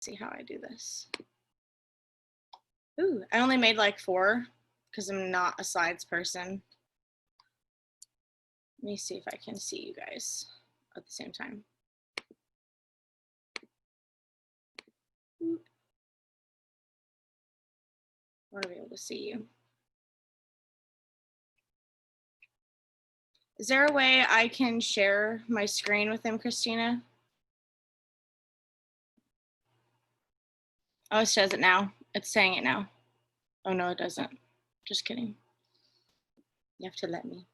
see how I do this. Ooh, I only made like 4 because I'm not a slides person. Let me see if I can see you guys at the same time. I want to be able to see you. Is there a way I can share my screen with them, Christina? Oh, it says it now. It's saying it now. Oh, no, it doesn't. Just kidding. You have to let me.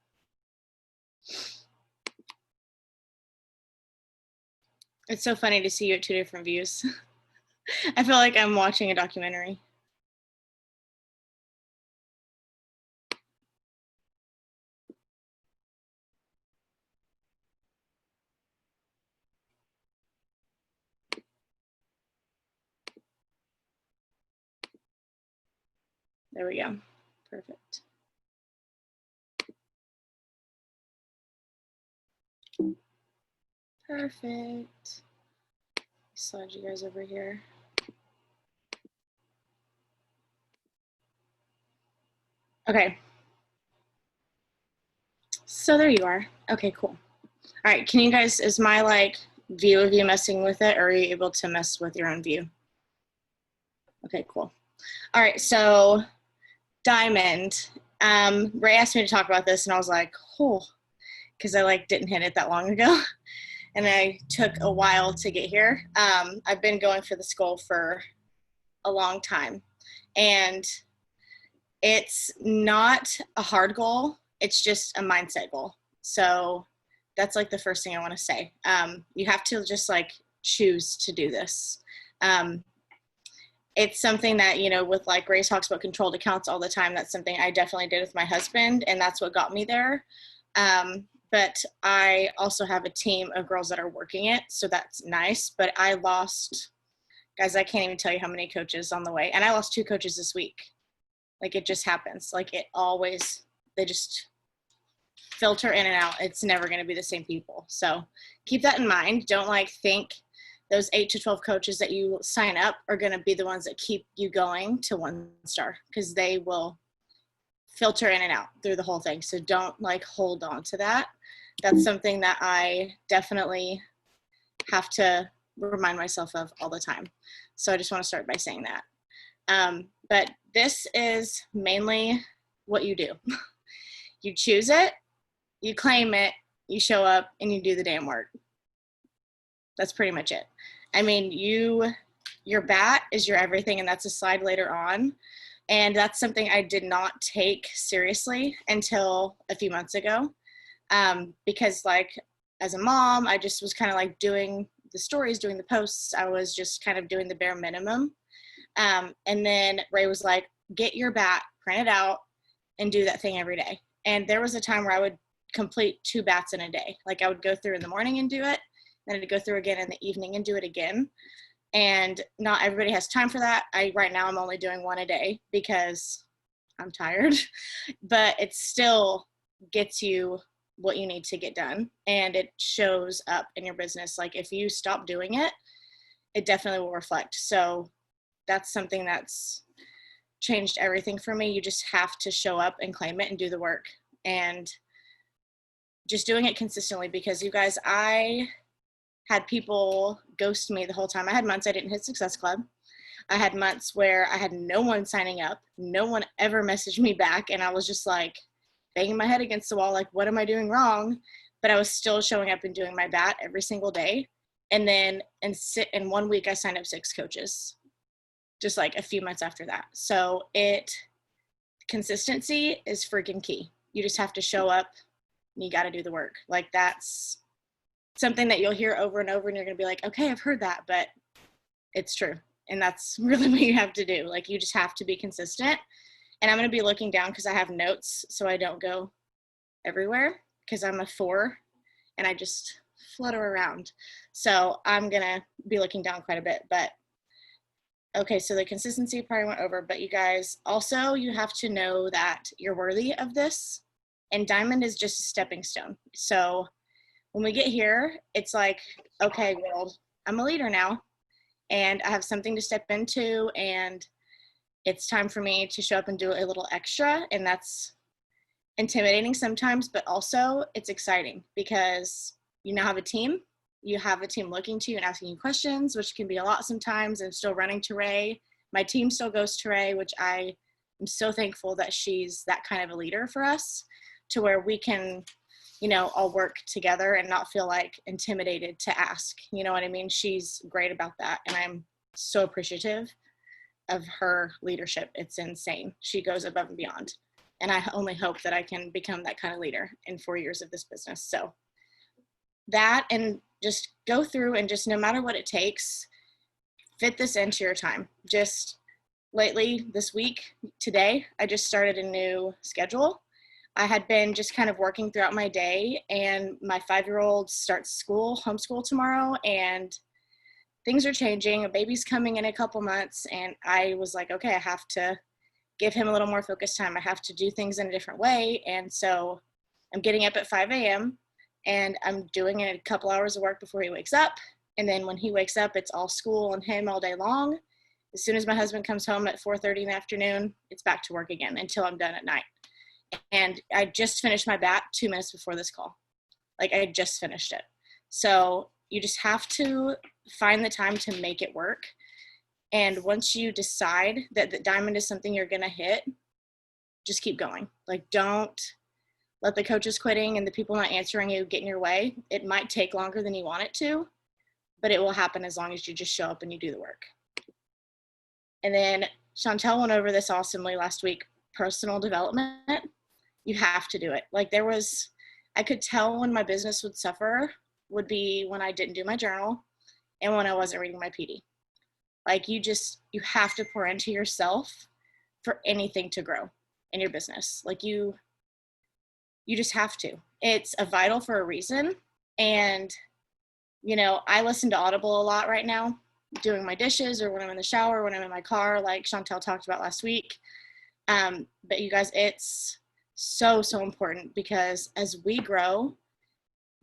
It's so funny to see you at 2 different views. I feel like I'm watching a documentary. There we go. Perfect. Perfect. Slide you guys over here. Okay. So there you are. Okay, cool. All right, can you guys, is my like view of you messing with it, or are you able to mess with your own view? Okay, cool. All right, so diamond. Ray asked me to talk about this and I was like, oh, because I like didn't hit it that long ago. And I took a while to get here. I've been going for this goal for a long time. And it's not a hard goal. It's just a mindset goal. So that's like the first thing I want to say. You have to just like choose to do this. It's something that, you know, with like Ray talks about controlled accounts all the time. That's something I definitely did with my husband, and that's what got me there. But I also have a team of girls that are working it, so that's nice. But I lost, guys, I can't even tell you how many coaches on the way. And I lost 2 coaches this week. Like, it just happens. Like, it always, they just filter in and out. It's never going to be the same people. So keep that in mind. Don't like think those 8 to 12 coaches that you sign up are going to be the ones that keep you going to 1 star, because they will filter in and out through the whole thing. So don't like hold on to that. That's something that I definitely have to remind myself of all the time. So I just want to start by saying that. But this is mainly what you do. You choose it, you claim it, you show up, and you do the damn work. That's pretty much it. I mean, your bat is your everything, and that's a slide later on. And that's something I did not take seriously until a few months ago. Because like as a mom, I just was kind of like doing the stories, doing the posts. I was just kind of doing the bare minimum. And then Ray was like, get your bat, print it out, and do that thing every day. And there was a time where I would complete 2 bats in a day. Like I would go through in the morning and do it, then I'd go through again in the evening and do it again. And not everybody has time for that. Right now I'm only doing 1 a day because I'm tired, but it still gets you what you need to get done. And it shows up in your business. Like if you stop doing it, it definitely will reflect. So that's something that's changed everything for me. You just have to show up and claim it and do the work, and just doing it consistently, because you guys, I had people ghost me the whole time. I had months I didn't hit Success Club. I had months where I had no one signing up. No one ever messaged me back. And I was just like banging my head against the wall, like, what am I doing wrong? But I was still showing up and doing my bat every single day. And then in 1 week, I signed up 6 coaches, just like a few months after that. So consistency is freaking key. You just have to show up and you got to do the work. Like that's something that you'll hear over and over, and you're going to be like, okay, I've heard that, but it's true. And that's really what you have to do. Like you just have to be consistent. And I'm going to be looking down because I have notes so I don't go everywhere, because I'm a 4 and I just flutter around. So I'm going to be looking down quite a bit. But okay, so the consistency part I went over, but you guys also, you have to know that you're worthy of this, and diamond is just a stepping stone. So when we get here, it's like, okay, world, I'm a leader now. and I have something to step into, and it's time for me to show up and do a little extra. And that's intimidating sometimes, but also it's exciting because you now have a team. You have a team looking to you and asking you questions, which can be a lot sometimes. I'm still running to Ray. My team still goes to Ray, which I am so thankful that she's that kind of a leader for us, to where we can, you know, all work together and not feel like intimidated to ask. You know what I mean? She's great about that. And I'm so appreciative of her leadership. It's insane. She goes above and beyond. And I only hope that I can become that kind of leader in 4 years of this business. So that, and just go through and just, no matter what it takes, fit this into your time. Just lately this week, today, I just started a new schedule. I had been just kind of working throughout my day, and my 5-year-old starts school, homeschool tomorrow, and things are changing. A baby's coming in a couple months, and I was like, okay, I have to give him a little more focused time. I have to do things in a different way. And so I'm getting up at 5 a.m. and I'm doing a couple hours of work before he wakes up. And then when he wakes up, it's all school and him all day long. As soon as my husband comes home at 4:30 in the afternoon, it's back to work again until I'm done at night. And I just finished my bat 2 minutes before this call. Like, I just finished it. So you just have to find the time to make it work. And once you decide that the diamond is something you're going to hit, just keep going. Like, don't let the coaches quitting and the people not answering you get in your way. It might take longer than you want it to, but it will happen as long as you just show up and you do the work. And then Chantel went over this awesomely last week. Personal development, you have to do it. Like, I could tell when my business would suffer would be when I didn't do my journal and when I wasn't reading my PD. Like, you have to pour into yourself for anything to grow in your business. Like, you just have to. It's a vital for a reason. And, you know, I listen to Audible a lot right now, doing my dishes or when I'm in the shower, when I'm in my car, like Chantel talked about last week. But you guys, it's so, so important, because as we grow,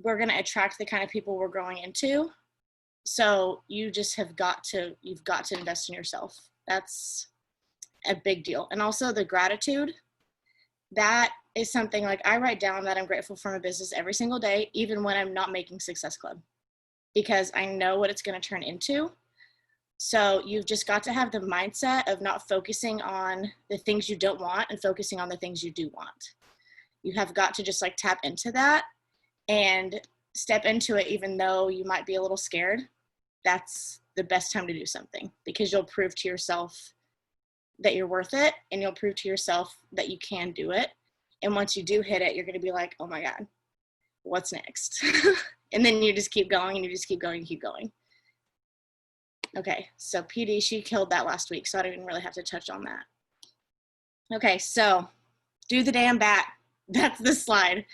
we're going to attract the kind of people we're growing into. So you've got to invest in yourself. That's a big deal. And also the gratitude, that is something, like, I write down that I'm grateful for my business every single day, even when I'm not making Success Club, because I know what it's going to turn into. So you've just got to have the mindset of not focusing on the things you don't want and focusing on the things you do want. You have got to just, like, tap into that and step into it, even though you might be a little scared. That's the best time to do something, because you'll prove to yourself that you're worth it, and you'll prove to yourself that you can do it. And once you do hit it, you're going to be like, oh my God, what's next? And then you just keep going and you just keep going and keep going. Okay, so PD, she killed that last week, so I don't even really have to touch on that. Okay, so do the damn bat. That's the slide,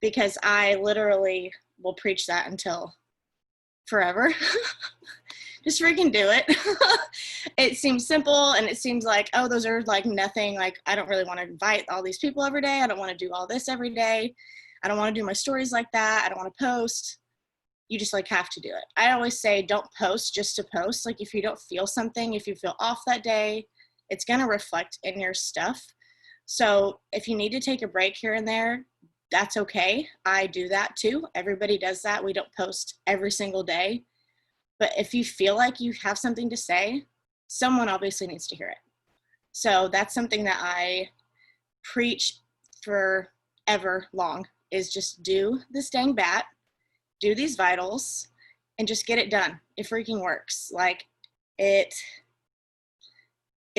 because I literally will preach that until forever. Just freaking do it. It seems simple, and it seems like, oh, those are like nothing. Like, I don't really want to invite all these people every day. I don't want to do all this every day. I don't want to do my stories like that. I don't want to post. You just, like, have to do it. I always say, don't post just to post. Like, if you don't feel something, if you feel off that day, it's going to reflect in your stuff. So if you need to take a break here and there, that's okay. I do that too. Everybody does that. We don't post every single day. But if you feel like you have something to say, someone obviously needs to hear it. So that's something that I preach forever long, is just do this dang bat, do these vitals, and just get it done. It freaking works. Like, it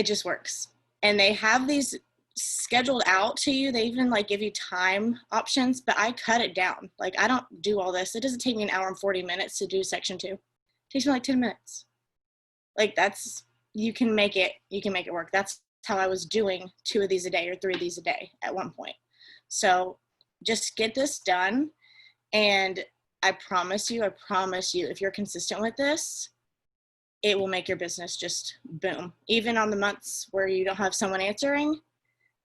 just works. And they have these scheduled out to you. They even, like, give you time options, but I cut it down. Like, I don't do all this. It doesn't take me an hour and 40 minutes to do section 2. It takes me like 10 minutes. Like, you can make it work. That's how I was doing 2 of these a day or 3 of these a day at one point. So just get this done. And I promise you, if you're consistent with this, it will make your business just boom. Even on the months where you don't have someone answering,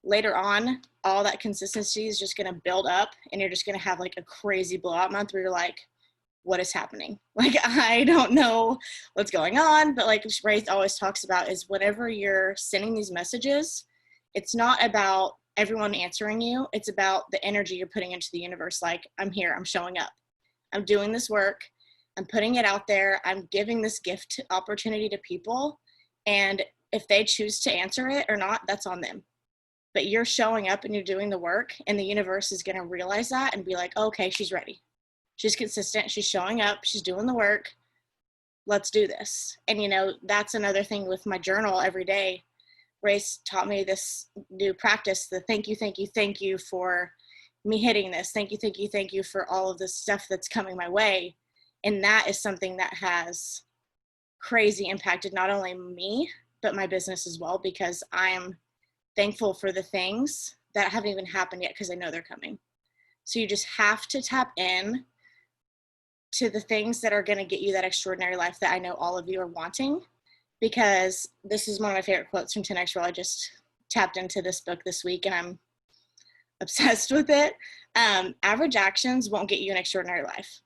later on, all that consistency is just going to build up, and you're just going to have, like, a crazy blowout month where you're like, what is happening. Like, I don't know what's going on, but like Ray always talks about is whenever you're sending these messages, it's not about everyone answering you. It's about the energy you're putting into the universe. Like, I'm here, I'm showing up, I'm doing this work, I'm putting it out there, I'm giving this gift opportunity to people. And if they choose to answer it or not, that's on them. But you're showing up and you're doing the work, and the universe is going to realize that and be like, okay, she's ready. She's consistent. She's showing up. She's doing the work. Let's do this. And, you know, that's another thing with my journal every day. Race taught me this new practice, the thank you for me hitting this. Thank you for all of this stuff that's coming my way. And that is something that has crazy impacted not only me, but my business as well, because I'm thankful for the things that haven't even happened yet because I know they're coming. So you just have to tap in to the things that are going to get you that extraordinary life that I know all of you are wanting, because this is one of my favorite quotes from 10X Rule. I just tapped into this book this week and I'm obsessed with it. Average actions won't get you an extraordinary life.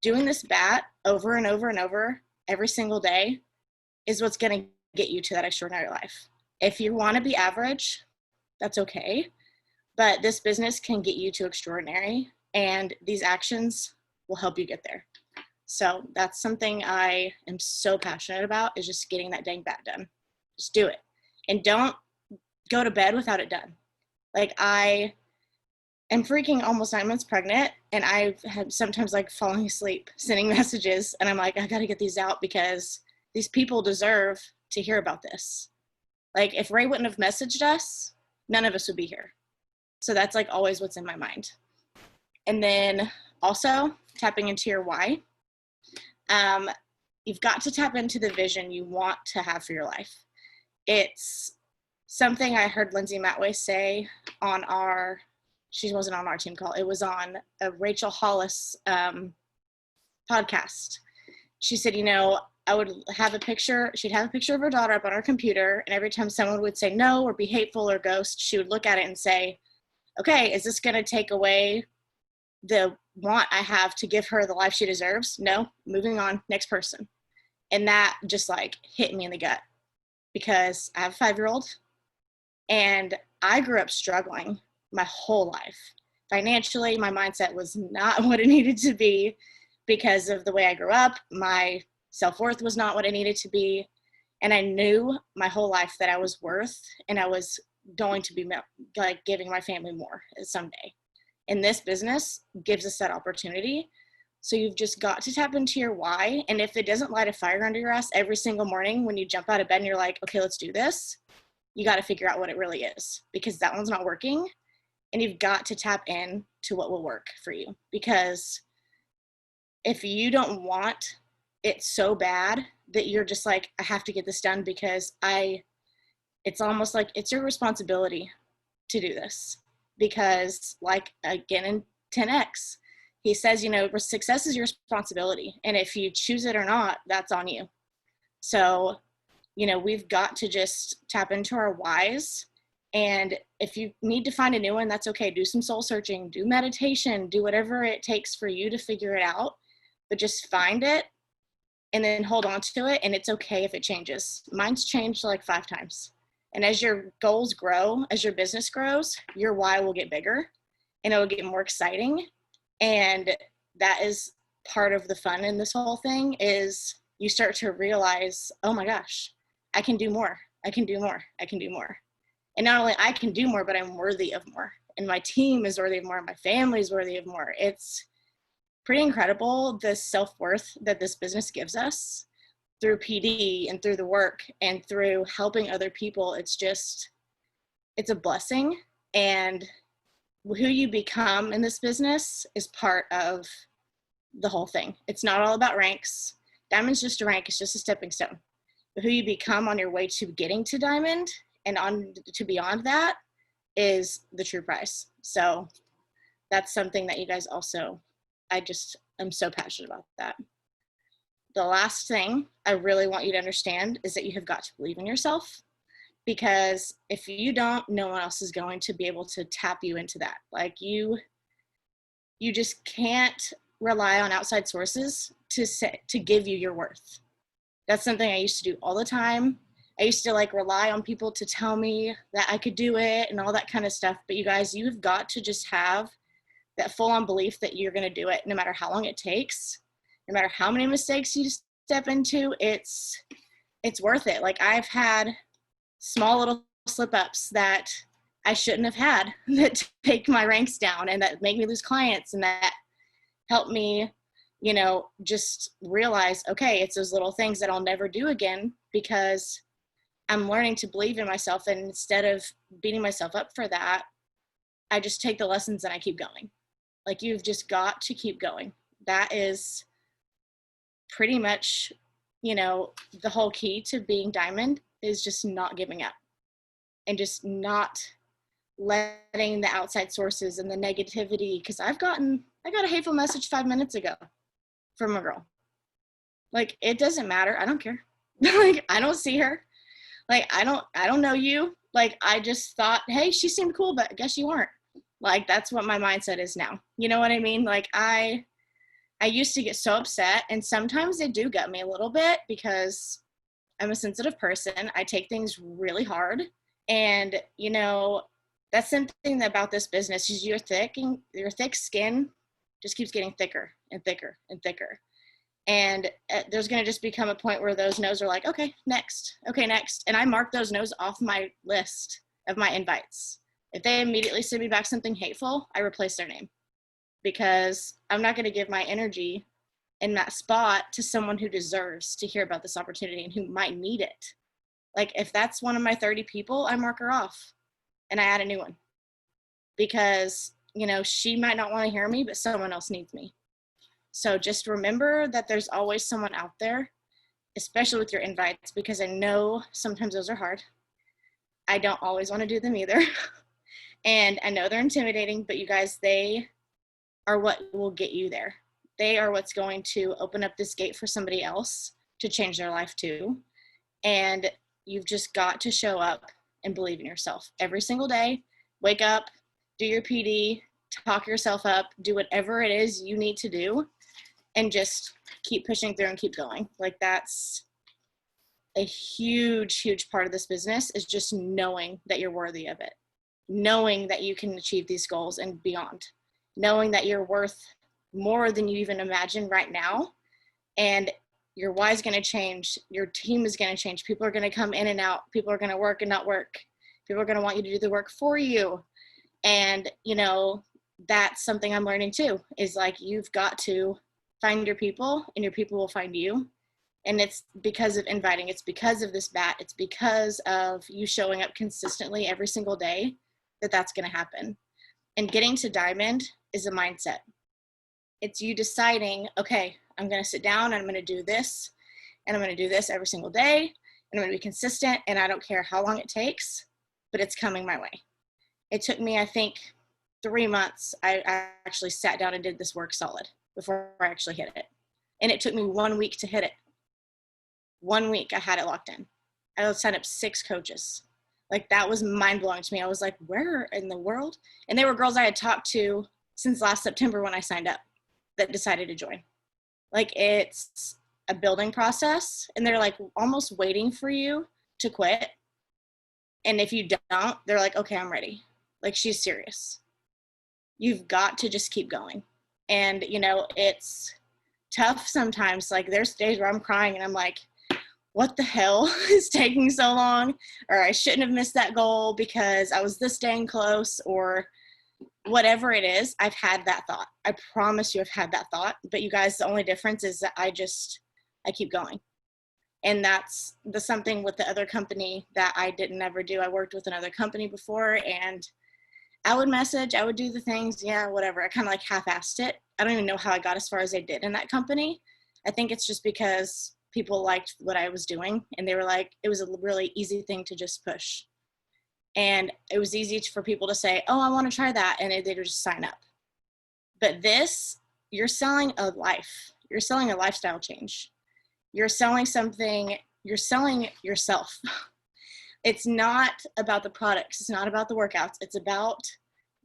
Doing this bat over and over and over every single day is what's going to get you to that extraordinary life. If you want to be average, that's okay. But this business can get you to extraordinary, and these actions will help you get there. So that's something I am so passionate about, is just getting that dang bat done. Just do it. And don't go to bed without it done. Like, I am freaking almost 9 months pregnant, and I've had sometimes like falling asleep, sending messages, and I'm like, I got to get these out because these people deserve to hear about this. Like, if Ray wouldn't have messaged us, none of us would be here. So that's like always what's in my mind. And then also tapping into your why. You've got to tap into the vision you want to have for your life. It's something I heard Lindsay Matway say on she wasn't on our team call. It was on a Rachel Hollis podcast. She said, you know, I would have a picture, she'd have a picture of her daughter up on her computer, and every time someone would say no or be hateful or ghost, she would look at it and say, okay, is this going to take away the want I have to give her the life she deserves? No, moving on, next person. And that just like hit me in the gut, because I have a 5-year-old and I grew up struggling my whole life. Financially, my mindset was not what it needed to be because of the way I grew up. My self-worth was not what it needed to be. And I knew my whole life that I was worth, and I was going to be like giving my family more someday. And this business gives us that opportunity. So you've just got to tap into your why. And if it doesn't light a fire under your ass every single morning when you jump out of bed and you're like, okay, let's do this, you got to figure out what it really is, because that one's not working. And you've got to tap in to what will work for you. Because if you don't want it so bad that you're just like, I have to get this done because it's almost like it's your responsibility to do this. Because like, again, in 10X, he says, you know, success is your responsibility. And if you choose it or not, that's on you. So, you know, we've got to just tap into our whys. And if you need to find a new one, that's okay. Do some soul searching, do meditation, do whatever it takes for you to figure it out. But just find it and then hold on to it. And it's okay if it changes. Mine's changed like 5 times. And as your goals grow, as your business grows, your why will get bigger and it will get more exciting. And that is part of the fun in this whole thing, is you start to realize, oh my gosh, I can do more. I can do more. I can do more. And not only I can do more, but I'm worthy of more. And my team is worthy of more. My family is worthy of more. It's pretty incredible, the self-worth that this business gives us through PD and through the work and through helping other people. It's a blessing. And who you become in this business is part of the whole thing. It's not all about ranks. Diamond's just a rank. It's just a stepping stone. But who you become on your way to getting to Diamond and on to beyond that is the true prize. So that's something that you guys also, I'm so passionate about that. The last thing I really want you to understand is that you have got to believe in yourself, because if you don't, no one else is going to be able to tap you into that. Like you just can't rely on outside sources to give you your worth. That's something I used to do all the time. I used to like rely on people to tell me that I could do it and all that kind of stuff. But you guys, you've got to just have that full on belief that you're going to do it no matter how long it takes, no matter how many mistakes you step into, it's worth it. Like I've had small little slip ups that I shouldn't have had that take my ranks down and that make me lose clients and that help me, you know, just realize, okay, it's those little things that I'll never do again because I'm learning to believe in myself. And instead of beating myself up for that, I just take the lessons and I keep going. Like you've just got to keep going. That is pretty much, you know, the whole key to being diamond is just not giving up and just not letting the outside sources and the negativity, because I got a hateful message 5 minutes ago from a girl. Like, it doesn't matter. I don't care. Like, I don't see her. Like, I don't know you. Like, I just thought, hey, she seemed cool, but I guess you weren't. Like, that's what my mindset is now. You know what I mean? Like, I used to get so upset, and sometimes they do gut me a little bit because I'm a sensitive person. I take things really hard. And, you know, that's something about this business is your thick skin just keeps getting thicker and thicker and thicker. And there's going to just become a point where those no's are like, okay, next. And I mark those no's off my list of my invites. If they immediately send me back something hateful, I replace their name because I'm not going to give my energy in that spot to someone who deserves to hear about this opportunity and who might need it. Like if that's one of my 30 people, I mark her off and I add a new one because, you know, she might not want to hear me, but someone else needs me. So just remember that there's always someone out there, especially with your invites, because I know sometimes those are hard. I don't always want to do them either. And I know they're intimidating, but you guys, they are what will get you there. They are what's going to open up this gate for somebody else to change their life too. And you've just got to show up and believe in yourself every single day. Wake up, do your PD, talk yourself up, do whatever it is you need to do, and just keep pushing through and keep going. Like that's a huge, huge part of this business is just knowing that you're worthy of it, knowing that you can achieve these goals and beyond, knowing that you're worth more than you even imagine right now. And your why is going to change. Your team is going to change. People are going to come in and out. People are going to work and not work. People are going to want you to do the work for you. And, you know, that's something I'm learning too, is like, you've got to find your people and your people will find you. And it's because of inviting. It's because of this bat. It's because of you showing up consistently every single day that's going to happen. And getting to diamond is a mindset. It's you deciding, okay, I'm going to sit down and I'm going to do this and I'm going to do this every single day and I'm going to be consistent and I don't care how long it takes, but it's coming my way. It took me, I think, 3 months. I actually sat down and did this work solid before I actually hit it. And it took me 1 week to hit it. 1 week I had it locked in. I would sign up 6 coaches. Like that was mind blowing to me. I was like, where in the world? And they were girls I had talked to since last September when I signed up that decided to join. Like it's a building process and they're like almost waiting for you to quit. And if you don't, they're like, okay, I'm ready. Like she's serious. You've got to just keep going. And you know, it's tough sometimes. Like there's days where I'm crying and I'm like, what the hell is taking so long? Or I shouldn't have missed that goal because I was this dang close, or whatever it is. I've had that thought. I promise you I've had that thought. But you guys, the only difference is that I keep going. And that's the something with the other company that I didn't ever do. I worked with another company before and I would message, I would do the things, yeah, whatever. I kind of like half-assed it. I don't even know how I got as far as I did in that company. I think it's just because people liked what I was doing and they were like, it was a really easy thing to just push. And it was easy for people to say, oh, I want to try that. And they would just sign up. But this, you're selling a life. You're selling a lifestyle change. You're selling something, you're selling yourself. It's not about the products. It's not about the workouts. It's about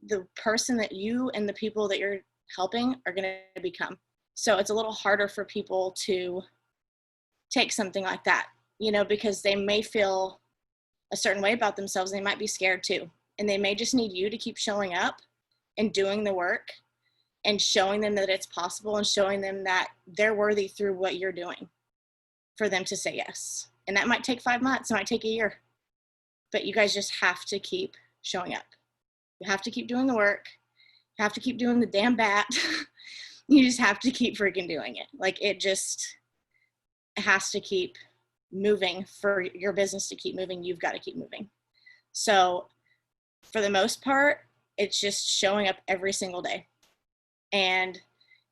the person that you and the people that you're helping are going to become. So it's a little harder for people to take something like that, you know, because they may feel a certain way about themselves. They might be scared too. And they may just need you to keep showing up and doing the work and showing them that it's possible and showing them that they're worthy through what you're doing for them to say yes. And that might take 5 months, it might take a year, but you guys just have to keep showing up. You have to keep doing the work. You have to keep doing the damn bat. You just have to keep freaking doing it. Like, it just has to keep moving. For your business to keep moving, you've got to keep moving. So for the most part, it's just showing up every single day. And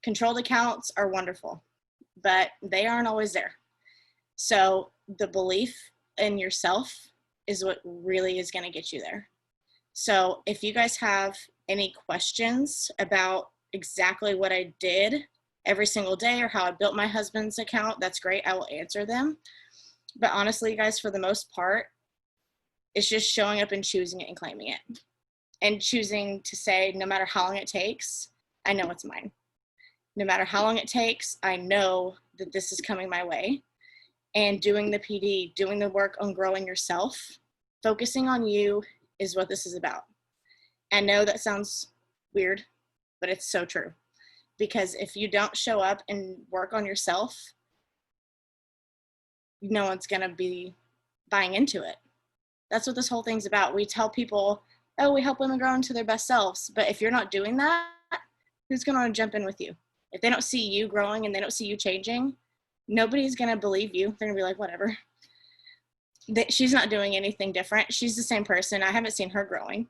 controlled accounts are wonderful, but they aren't always there. So the belief in yourself is what really is going to get you there. So if you guys have any questions about exactly what I did every single day or how I built my husband's account, that's great. I will answer them. But honestly, guys, for the most part, it's just showing up and choosing it and claiming it. And choosing to say, no matter how long it takes, I know it's mine. No matter how long it takes, I know that this is coming my way. And doing the PD, doing the work on growing yourself, focusing on you is what this is about. I know that sounds weird, but it's so true. Because if you don't show up and work on yourself, no one's going to be buying into it. That's what this whole thing's about. We tell people, oh, we help women grow into their best selves. But if you're not doing that, who's going to jump in with you? If they don't see you growing and they don't see you changing, nobody's going to believe you. They're going to be like, whatever. She's not doing anything different. She's the same person. I haven't seen her growing.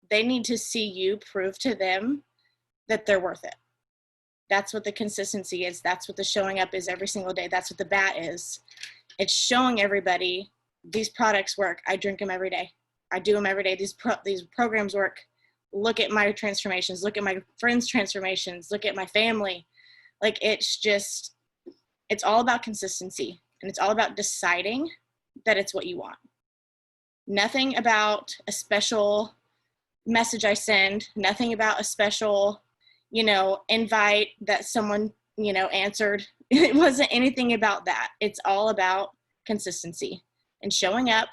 They need to see you prove to them that they're worth it. That's what the consistency is. That's what the showing up is every single day. That's what the bat is. It's showing everybody these products work. I drink them every day. I do them every day. These programs work. Look at my transformations. Look at my friends' transformations. Look at my family. Like, it's all about consistency, and it's all about deciding that it's what you want. Nothing about a special message I send, nothing about a special, invite that someone, answered. It wasn't anything about that. It's all about consistency and showing up,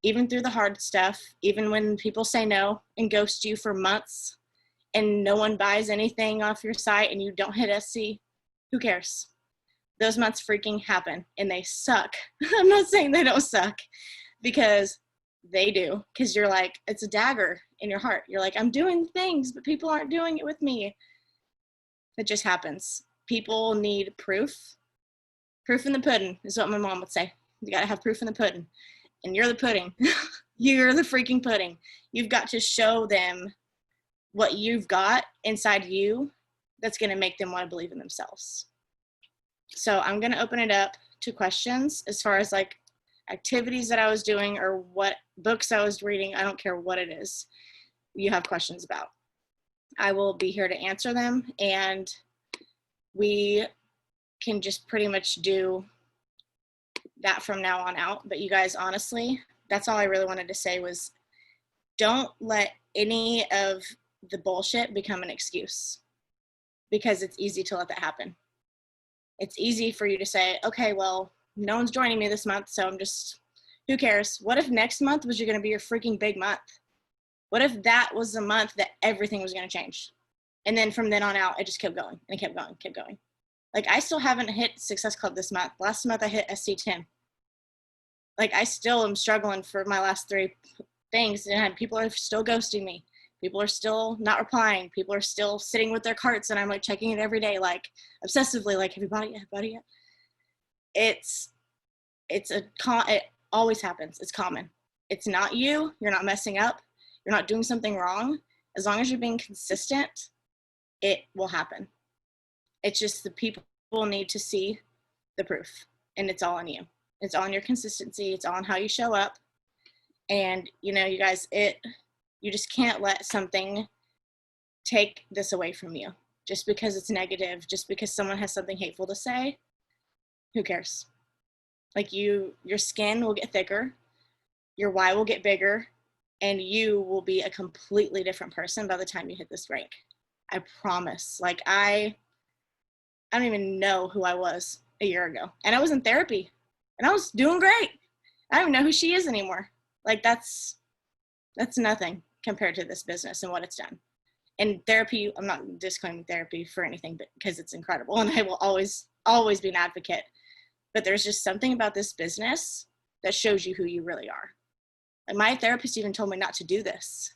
even through the hard stuff, even when people say no and ghost you for months and no one buys anything off your site and you don't hit SC, who cares? Those months freaking happen and they suck. I'm not saying they don't suck, because they do. Because you're like, it's a dagger in your heart. You're like, I'm doing things, but people aren't doing it with me. It just happens. People need proof. Proof in the pudding is what my mom would say. You got to have proof in the pudding. And you're the pudding. You're the freaking pudding. You've got to show them what you've got inside you that's going to make them want to believe in themselves. So I'm going to open it up to questions as far as like activities that I was doing or what books I was reading. I don't care what it is you have questions about. I will be here to answer them, and we can just pretty much do that from now on out. But you guys, honestly, that's all I really wanted to say was, don't let any of the bullshit become an excuse, because it's easy to let that happen. It's easy for you to say, okay, well, no one's joining me this month, so who cares? What if next month was going to be your freaking big month? What if that was the month that everything was going to change? And then from then on out, it just kept going and kept going, kept going. Like, I still haven't hit Success Club this month. Last month I hit SC10. Like, I still am struggling for my last 3 things, and people are still ghosting me. People are still not replying. People are still sitting with their carts, and I'm like checking it every day, like obsessively, like, have you bought it yet? Have you bought it yet? It always happens. It's common. It's not you. You're not messing up. You're not doing something wrong. As long as you're being consistent, it will happen. It's just the people need to see the proof, and it's all on you. It's all on your consistency. It's all on how you show up. And, you guys, you just can't let something take this away from you just because it's negative, just because someone has something hateful to say. Who cares? Like, your skin will get thicker, your why will get bigger, and you will be a completely different person by the time you hit this rank. I promise. Like, I I don't even know who I was a year ago. And I was in therapy and I was doing great. I don't even know who she is anymore. Like that's nothing compared to this business and what it's done. And therapy, I'm not disclaiming therapy for anything, but because it's incredible and I will always be an advocate. But there's just something about this business that shows you who you really are. And my therapist even told me not to do this.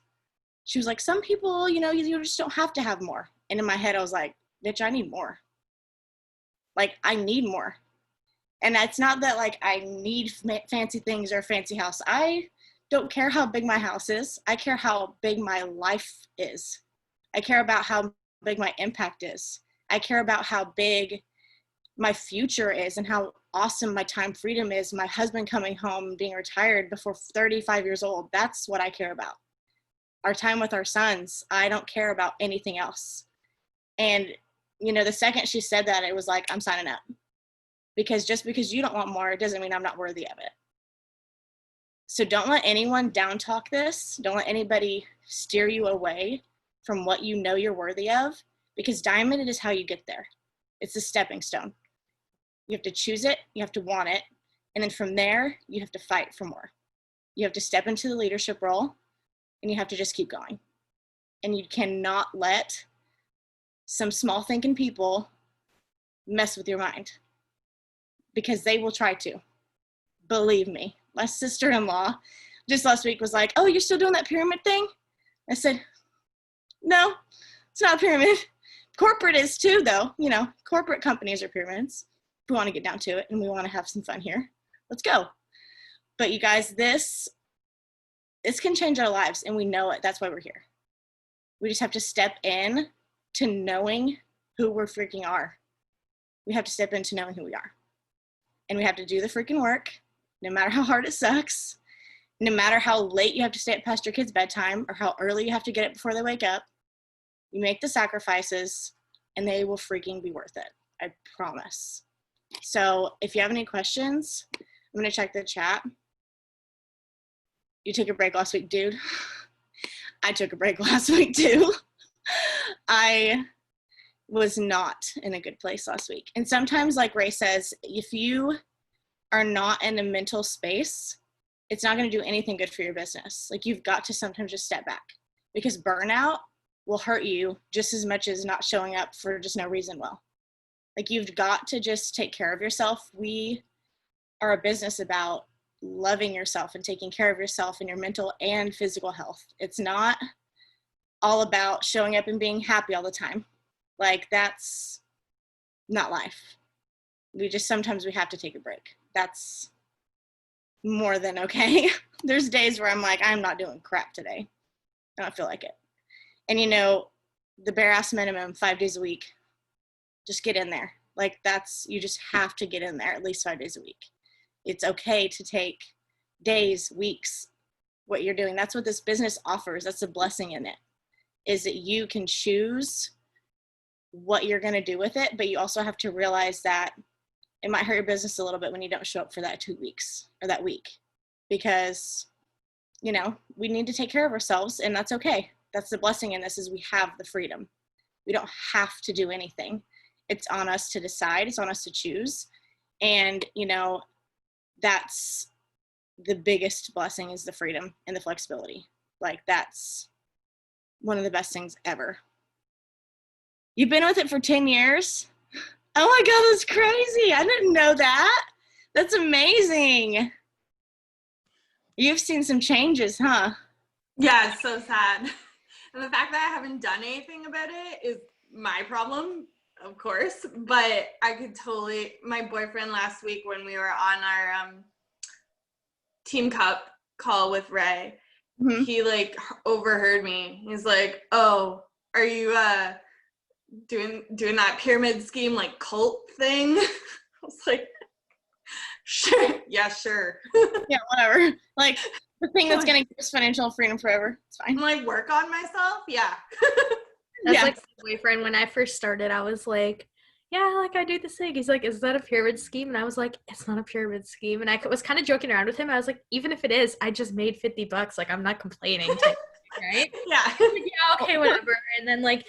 She was like, some people, you know, you just don't have to have more. And in my head, I was like, bitch, I need more. Like, I need more. And it's not that, like, I need fancy things or a fancy house. I don't care how big my house is. I care how big my life is. I care about how big my impact is. I care about how big my future is and how awesome my time freedom is. My husband coming home, being retired before 35 years old. That's what I care about. Our time with our sons. I don't care about anything else. And, you know, the second she said that, it was like, I'm signing up. Because just because you don't want more, it doesn't mean I'm not worthy of it. So don't let anyone down talk this. Don't let anybody steer you away from what you know you're worthy of, because diamond is how you get there. It's a stepping stone. You have to choose it, you have to want it, and then from there, you have to fight for more. You have to step into the leadership role, and you have to just keep going. And you cannot let some small thinking people mess with your mind, because they will try to. Believe me. My sister-in-law just last week was like, oh, you're still doing that pyramid thing? I said, no, it's not a pyramid. Corporate is too, though. You know, corporate companies are pyramids. If we want to get down to it and we want to have some fun here, let's go. But you guys, this can change our lives, and we know it. That's why we're here. We just have to step in to knowing who we're freaking are. We have to step into knowing who we are. And we have to do the freaking work, no matter how hard it sucks, no matter how late you have to stay up past your kids' bedtime or how early you have to get up before they wake up. You make the sacrifices, and they will freaking be worth it. I promise. So if you have any questions, I'm going to check the chat. You took a break last week, dude. I took a break last week, too. I was not in a good place last week. And sometimes, like Ray says, if you are not in a mental space, it's not going to do anything good for your business. Like, you've got to sometimes just step back, because burnout will hurt you just as much as not showing up for just no reason will. Like, you've got to just take care of yourself. We are a business about loving yourself and taking care of yourself and your mental and physical health. It's not all about showing up and being happy all the time. Like, that's not life. Sometimes we have to take a break. That's more than okay. There's days where I'm like, I'm not doing crap today. I don't feel like it. And you know, the bare ass minimum, 5 days a week, just get in there. Like, you just have to get in there at least 5 days a week. It's okay to take days, weeks, what you're doing. That's what this business offers. That's a blessing in it, is that you can choose what you're going to do with it, but you also have to realize that it might hurt your business a little bit when you don't show up for that 2 weeks or that week, because, you know, we need to take care of ourselves, and that's okay. That's the blessing in this, is we have the freedom. We don't have to do anything. It's on us to decide. It's on us to choose. And, you know, that's the biggest blessing, is the freedom and the flexibility. Like, that's one of the best things ever. You've been with it for 10 years? Oh my God, that's crazy. I didn't know that. That's amazing. You've seen some changes, huh? Yeah, it's so sad. And the fact that I haven't done anything about it is my problem, of course. But I could totally, my boyfriend last week when we were on our Team Cup call with Ray, he like overheard me. He's like, oh, are you doing that pyramid scheme like cult thing? I was like, sure. Yeah, sure. Yeah, whatever. Like, the thing that's going to give us financial freedom forever. It's fine. I'm like, work on myself? Yeah. That's like my boyfriend. When I first started, I was like, yeah, like, I do this thing. He's like, is that a pyramid scheme? And I was like, it's not a pyramid scheme. And I was kind of joking around with him. I was like, even if it is, I just made $50. Like, I'm not complaining. Right? Yeah. Like, yeah, okay, whatever. And then, like,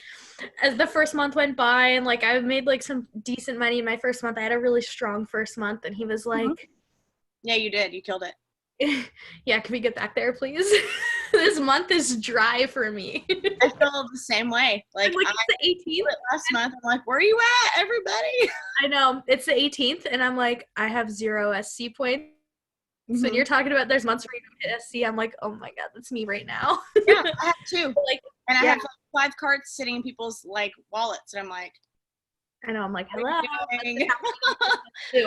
as the first month went by and like I made like some decent money in my first month, I had a really strong first month, and he was like, yeah, you did. You killed it. yeah, can we get back there, please? This month is dry for me. I feel the same way. Like, it's the 18th. Last month, I'm like, where are you at, everybody? I know. It's the 18th, and I'm like, I have 0 SC points. So when you're talking about there's months where you don't hit SC, I'm like, oh my God, that's me right now. Yeah, I have 2. Like, and I have like 5 cards sitting in people's like wallets, and I'm like, I know, I'm like, hello.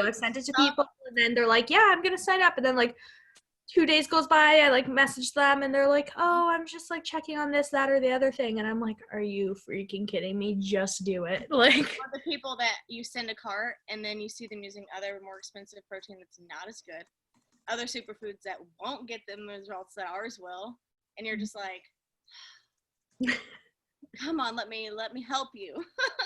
I've sent it to people, and then they're like, yeah, I'm gonna sign up, and then like 2 days goes by, I like message them, and they're like, oh, I'm just like checking on this, that, or the other thing, and I'm like, are you freaking kidding me? Just do it. Like, or the people that you send a cart and then you see them using other more expensive protein that's not as good, other superfoods that won't get the results that ours will, and you're just like, come on, let me help you.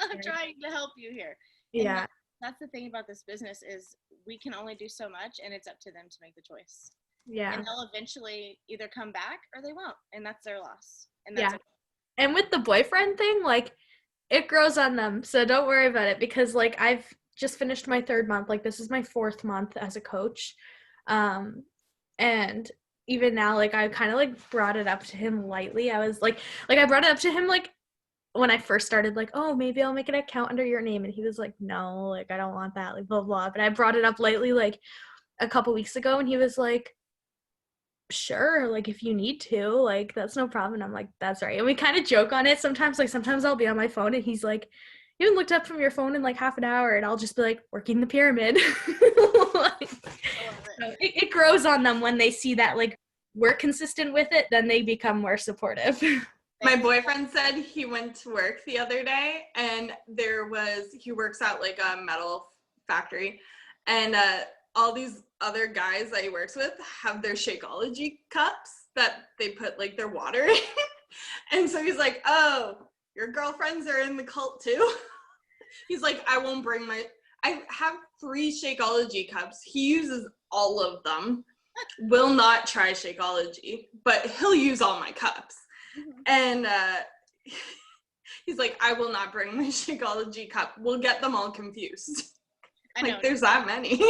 I'm trying to help you here. Yeah. And that's the thing about this business is we can only do so much, and it's up to them to make the choice. Yeah. And they'll eventually either come back or they won't, and that's their loss. And that's okay. And with the boyfriend thing, like, it grows on them, so don't worry about it, because like I've just finished my 3rd month. Like, this is my 4th month as a coach, and even now, like, I kind of like brought it up to him lightly. I was like I brought it up to him like when I first started, like, oh, maybe I'll make an account under your name, and he was like, no, like, I don't want that, like, blah blah. But I brought it up lightly like a couple weeks ago, and he was like, sure, like, if you need to, like, that's no problem. And I'm like, that's right. And we kind of joke on it sometimes. Like, sometimes I'll be on my phone and he's like, you haven't looked up from your phone in like half an hour, and I'll just be like, working the pyramid. Like, so it grows on them when they see that like we're consistent with it, then they become more supportive. My boyfriend said he went to work the other day, and he works at like a metal factory, and all these other guys that he works with have their Shakeology cups that they put like their water in. And so he's like, oh, your girlfriends are in the cult too? He's like, I have 3 Shakeology cups. He uses all of them. Will not try Shakeology, but he'll use all my cups. And he's like, I will not bring my Shakeology cup. We'll get them all confused. I know. Like, there's that many.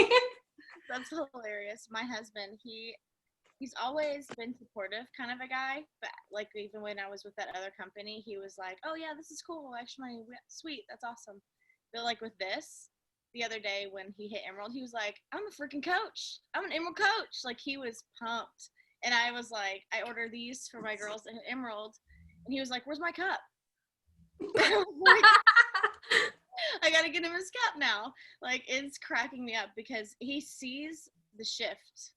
That's hilarious. My husband, he's always been supportive kind of a guy, but like even when I was with that other company, he was like, oh yeah, this is cool, actually, sweet, that's awesome. But like with this, the other day when he hit Emerald, he was like, I'm a freaking coach. I'm an Emerald coach. Like, he was pumped. And I was like, I order these for my girls at Emerald. And he was like, where's my cup? I was like, I gotta get him his cup now. Like, it's cracking me up because he sees the shift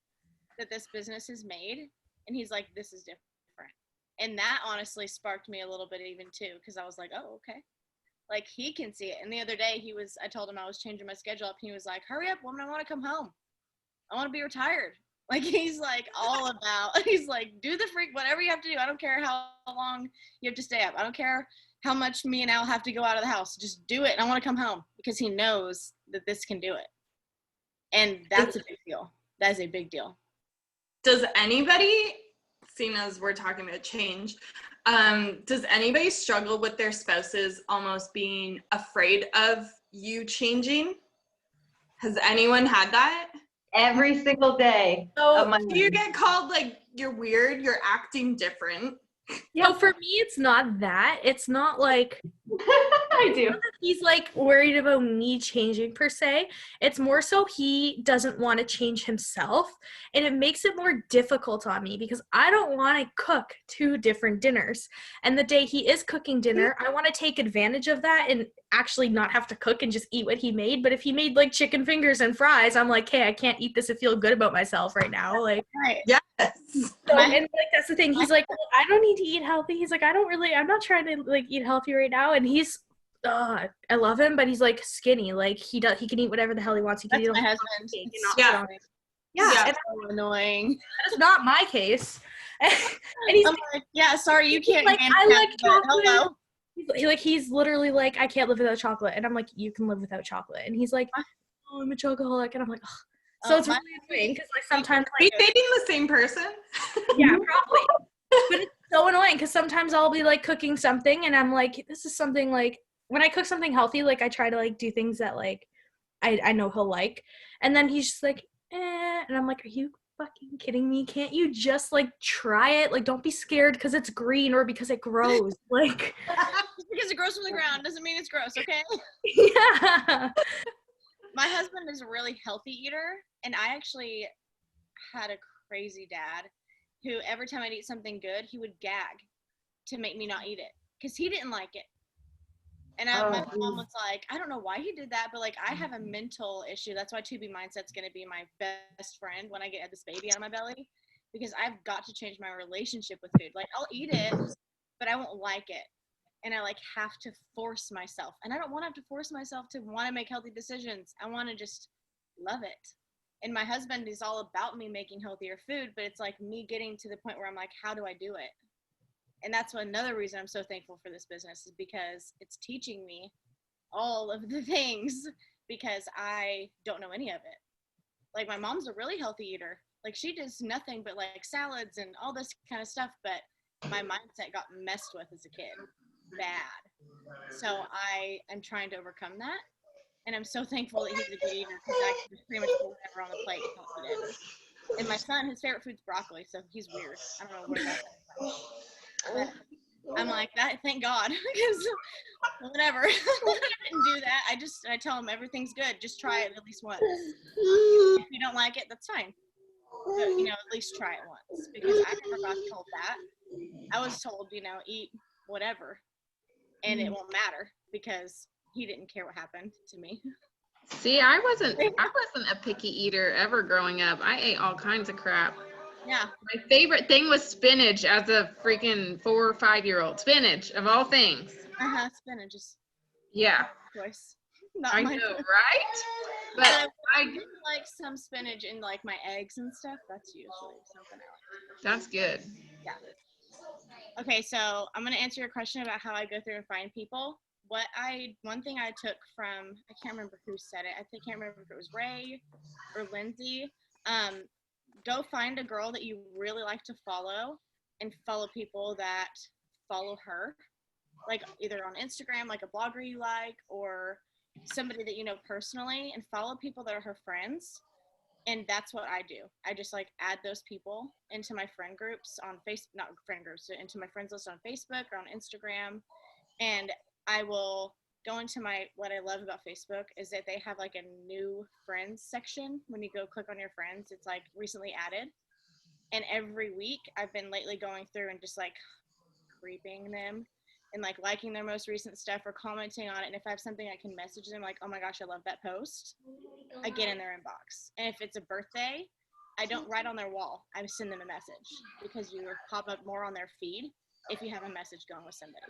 that this business has made, and he's like, this is different. And that honestly sparked me a little bit even too, because I was like, oh, okay. Like, he can see it. And the other day I told him I was changing my schedule up, and he was like, hurry up, woman, I want to come home. I want to be retired. Like, he's like all about, he's like, do the freak, whatever you have to do. I don't care how long you have to stay up. I don't care how much me and Al have to go out of the house. Just do it. And I want to come home, because he knows that this can do it. And that's a big deal. That is a big deal. Does anybody, seeing as we're talking about change, does anybody struggle with their spouses almost being afraid of you changing? Has anyone had that? Every single day. So do you get called like, you're weird, you're acting different? Yeah, for me, it's not that. It's not like I do. He's like worried about me changing per se. It's more so he doesn't want to change himself, and it makes it more difficult on me because I don't want to cook 2 different dinners. And the day he is cooking dinner, I want to take advantage of that and actually not have to cook and just eat what he made. But if he made like chicken fingers and fries, I'm like, hey, I can't eat this and feel good about myself right now. Like, right. Yes. So, and like that's the thing. He's like, well, I don't need to eat healthy. He's like, I'm not trying to like eat healthy right now. And he's I love him, but he's like skinny. Like, he can eat whatever the hell he wants. He can eat my husband. Yeah, It's so annoying. That's not my case. And he's like, yeah, sorry, you can't. Like, I like chocolate. He's literally like, I can't live without chocolate, and I'm like, you can live without chocolate, and he's like, oh, I'm a chocoholic, and I'm like, ugh. So it's really annoying because like sometimes are you dating the same person? Yeah, probably. But so annoying because sometimes I'll be like cooking something and I'm like, this is something like when I cook something healthy, like I try to like do things that like I know he'll like. And then he's just like, and I'm like, are you fucking kidding me? Can't you just like try it? Like, don't be scared because it's green or because it grows. Like, Just because it grows from the ground doesn't mean it's gross, okay? yeah. My husband is a really healthy eater, and I actually had a crazy dad who every time I'd eat something good, he would gag to make me not eat it because he didn't like it. And my mom was like, I don't know why he did that, but like I have a mental issue. That's why 2B Mindset's going to be my best friend when I get this baby out of my belly, because I've got to change my relationship with food. Like I'll eat it, but I won't like it. And I like have to force myself. And I don't want to have to force myself to want to make healthy decisions. I want to just love it. And my husband is all about me making healthier food, but it's like me getting to the point where I'm like, how do I do it? And that's another reason I'm so thankful for this business, is because it's teaching me all of the things, because I don't know any of it. Like my mom's a really healthy eater. Like she does nothing but like salads and all this kind of stuff, but my mindset got messed with as a kid bad. So I am trying to overcome that. And I'm so thankful that he's a good eater, because I can just pretty much put whatever on the plate and help he did. And my son, his favorite food's broccoli, so he's weird. I don't know where that's from. But I'm like, that, thank God, because whatever. I didn't do that. I tell him everything's good. Just try it at least once. If you don't like it, that's fine. But, at least try it once, because I never got told that. I was told, eat whatever, and it won't matter, because he didn't care what happened to me. See, I wasn't a picky eater ever growing up. I ate all kinds of crap. Yeah. My favorite thing was spinach as a freaking 4 or 5-year-old. Spinach, of all things. Spinach is Yeah. choice. Not I my know, choice. right? But I do like some spinach in like my eggs and stuff. That's usually something I like. That's good. Yeah. Okay, so I'm gonna answer your question about how I go through and find people. One thing I took from, I can't remember who said it. I can't remember if it was Ray or Lindsay. Go find a girl that you really like to follow, and follow people that follow her, like either on Instagram, like a blogger you like, or somebody that you know personally, and follow people that are her friends. And that's what I do. I just like add those people into my friend groups on Facebook, not friend groups, into my friends list on Facebook or on Instagram. And I will go into what I love about Facebook is that they have like a new friends section. When you go click on your friends, it's like recently added. And every week I've been lately going through and just like creeping them and like liking their most recent stuff or commenting on it. And if I have something I can message them like, oh my gosh, I love that post, I get in their inbox. And if it's a birthday, I don't write on their wall. I send them a message, because you pop up more on their feed if you have a message going with somebody.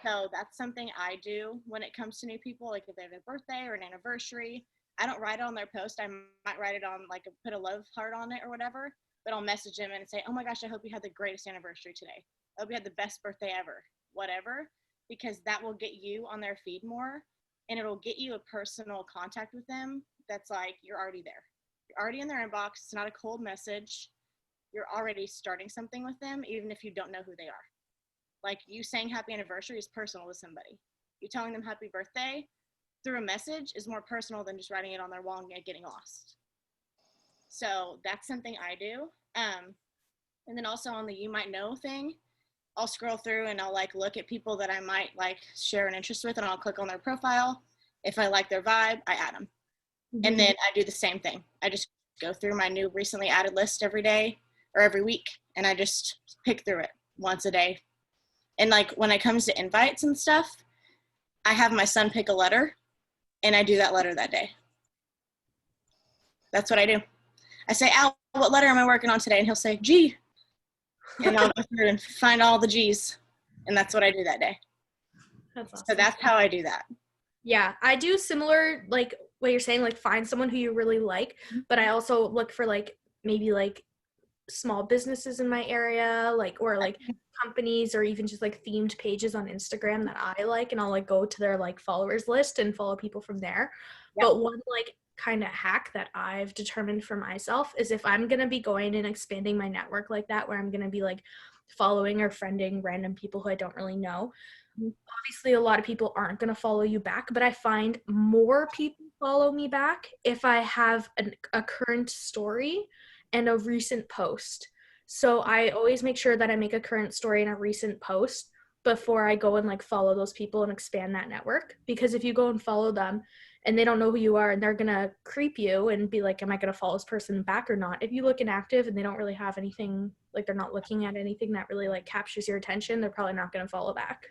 So that's something I do when it comes to new people. Like if they have a birthday or an anniversary, I don't write it on their post. I might write it on like put a love heart on it or whatever, but I'll message them and say, oh my gosh, I hope you had the greatest anniversary today. I hope you had the best birthday ever, whatever, because that will get you on their feed more, and it'll get you a personal contact with them. That's like, you're already there. You're already in their inbox. It's not a cold message. You're already starting something with them, even if you don't know who they are. Like you saying happy anniversary is personal to somebody. You telling them happy birthday through a message is more personal than just writing it on their wall and getting lost. So that's something I do. And then also on the you might know thing, I'll scroll through and I'll like look at people that I might like share an interest with, and I'll click on their profile. If I like their vibe, I add them. Mm-hmm. And then I do the same thing. I just go through my new recently added list every day or every week, and I just pick through it once a day. And like when it comes to invites and stuff, I have my son pick a letter, and I do that letter that day. That's what I do. I say, Al, what letter am I working on today? And he'll say, G. And I'll go through and find all the G's. And that's what I do that day. That's awesome. So that's how I do that. Yeah, I do similar, like what you're saying, like find someone who you really like, but I also look for like maybe like small businesses in my area, like, or like companies, or even just like themed pages on Instagram that I like, and I'll like go to their like followers list and follow people from there. But one like kind of hack that I've determined for myself is if I'm going to be going and expanding my network like that, where I'm going to be like following or friending random people who I don't really know, obviously a lot of people aren't going to follow you back, but I find more people follow me back if I have a current story and a recent post. So I always make sure that I make a current story and a recent post before I go and like follow those people and expand that network. Because if you go and follow them and they don't know who you are and they're gonna creep you and be like, am I gonna follow this person back or not? If you look inactive and they don't really have anything, like they're not looking at anything that really like captures your attention, they're probably not gonna follow back.